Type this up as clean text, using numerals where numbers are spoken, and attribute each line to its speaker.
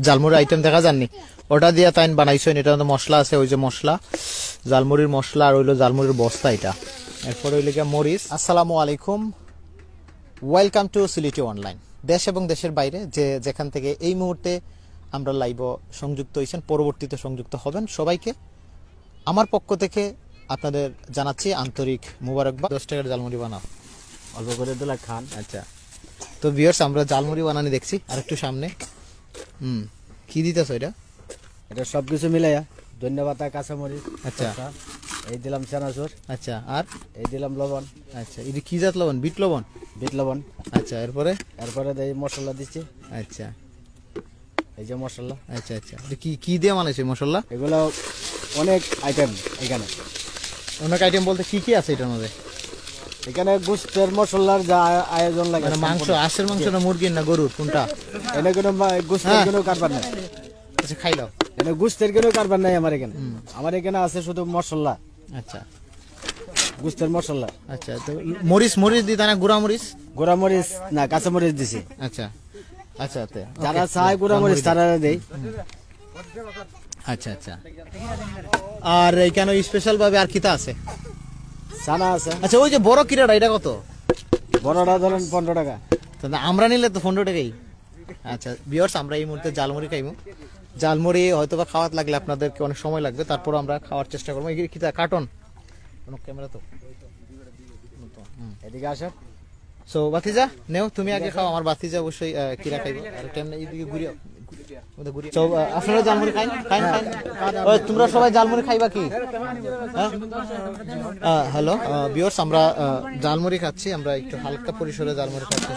Speaker 1: Jhalmuri item দেখা যাননি, ওটা দিয়ে তাই বানাইছেন। এটা মশলা আছে, ওই যে মশলা, জালমুড়ির মশলা, আর হইলো জালমুড়ির বস্তা এটা। এরপর হইলে গিয়ে মরিচ। আসসালামু আলাইকুম, ওয়েলকাম টু সিলেটি অনলাইন। দেশ এবং দেশের বাইরে যেখান থেকে এই মুহূর্তে আমরা লাইভ সংযুক্ত হয়েছেন, পরবর্তীতে সংযুক্ত হবেন, সবাইকে আমার পক্ষ থেকে আপনাদের জানাচ্ছি আন্তরিক মুবারকবাদ। 10 টাকার জালমুড়ি বানাও,
Speaker 2: অল্প করে দিলা খান।
Speaker 1: আচ্ছা, তো ভিউয়ার্স আমরা জালমুড়ি বানানি দেখছি। আর একটু সামনে কি দিতেছ এটা?
Speaker 2: এটা সবকিছু মিলাইয়া ধন্যবাদ, কাঁচামরিচ,
Speaker 1: আচ্ছা,
Speaker 2: এই দিলাম চানাচুর,
Speaker 1: আচ্ছা, আর
Speaker 2: এই দিলাম লবণ।
Speaker 1: আচ্ছা, এটা কি জাত লবণ? বিট লবণ?
Speaker 2: বিট লবণ।
Speaker 1: আচ্ছা, এরপরে
Speaker 2: এই মশলা দিচ্ছি।
Speaker 1: আচ্ছা,
Speaker 2: এই যে মশলা।
Speaker 1: আচ্ছা আচ্ছা, এটা কি কি দিয়ে বানাইছে মশলা?
Speaker 2: এগুলো অনেক আইটেম। এখানে
Speaker 1: অনেক আইটেম বলতে কি কি আছে এটার মধ্যে?
Speaker 2: এখানে গোস্তের মশলার যা আয়োজন লাগে।
Speaker 1: মানে মাংস, হাঁসের মাংস না মুরগির না গরুর, কোনটা?
Speaker 2: এনে কোনো গোস্তের কোনো কারবার নাই।
Speaker 1: আচ্ছা, খাইলাও।
Speaker 2: এনে গোস্তের কোনো কারবার নাই আমার এখানে। আমার এখানে আছে শুধু মশলা।
Speaker 1: আচ্ছা,
Speaker 2: গোস্তের মশলা।
Speaker 1: আচ্ছা, তো মরিচ দিতা না? গুঁড়া মরিচ?
Speaker 2: গুঁড়া মরিচ না, কাঁচা মরিচ দিছি।
Speaker 1: আচ্ছা আচ্ছা,
Speaker 2: যারা চায় গুঁড়া মরিচ তারা দেই।
Speaker 1: আচ্ছা আচ্ছা, আর এইখানে স্পেশাল ভাবে আর কিটা আছে?
Speaker 2: চানা আছে।
Speaker 1: আচ্ছা, ওই যে বড় কিরাটা, এটা কত?
Speaker 2: বড়টা ধরেন 15 টাকা।
Speaker 1: আমরা নিলে তো 15 টাকাই। আচ্ছা ভিউয়ার্স, আমরা এই মুহূর্তে জালমুড়ি খাইবো। জালমুড়ি হয়তো বা খাওয়াত লাগলে আপনাদেরকে অনেক সময় লাগবে, তারপর আমরা খাওয়ার চেষ্টা করবো। এই কিটা কার্টন, কোনো ক্যামেরা তো
Speaker 2: এদিকে আসো।
Speaker 1: সো বাতিজা নেও, তুমি আগে খাও, আমার বাতিজা অবশ্যই কিরা খাইবো। আর কেমনে এইদিকে ঘুরিও। আপনারা জালমুড়ি খাইন? তোমরা সবাই জালমুড়ি খাইবা কি? হ্যালো ভিউয়ার্স, আমরা জালমুড়ি খাচ্ছি। আমরা একটু হালকা পরিসরে জালমুড়ি খাচ্ছি।